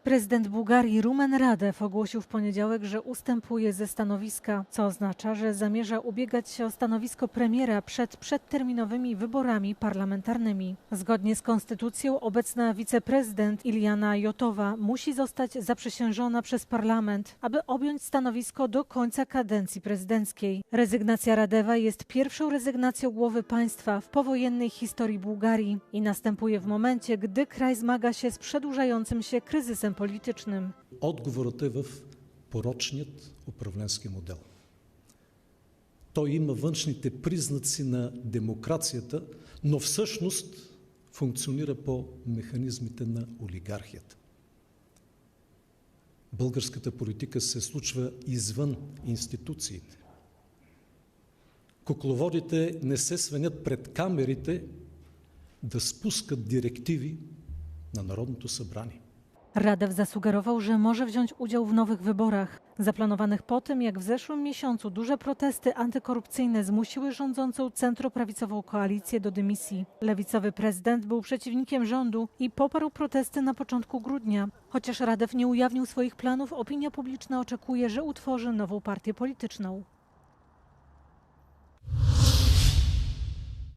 Prezydent Bułgarii Rumen Radew ogłosił w poniedziałek, że ustępuje ze stanowiska, co oznacza, że zamierza ubiegać się o stanowisko premiera przed przedterminowymi wyborami parlamentarnymi. Zgodnie z konstytucją obecna wiceprezydent Iliana Jotowa musi zostać zaprzysiężona przez parlament, aby objąć stanowisko do końca kadencji prezydenckiej. Rezygnacja Radewa jest pierwszą rezygnacją głowy państwa w powojennej historii Bułgarii i następuje w momencie, gdy kraj zmaga się z przedłużającym się kryzysem політичним. Отговорът е в порочният управленски модел. Той има външните признаци на демокрацията, но всъщност функционира по механизмите на олигархията. Българската политика се случва извън институциите. Кукловодите не се свенят пред камерите да спускат директиви на Народното събрание. Radew zasugerował, że może wziąć udział w nowych wyborach, zaplanowanych po tym, jak w zeszłym miesiącu duże protesty antykorupcyjne zmusiły rządzącą centroprawicową koalicję do dymisji. Lewicowy prezydent był przeciwnikiem rządu i poparł protesty na początku grudnia. Chociaż Radew nie ujawnił swoich planów, opinia publiczna oczekuje, że utworzy nową partię polityczną.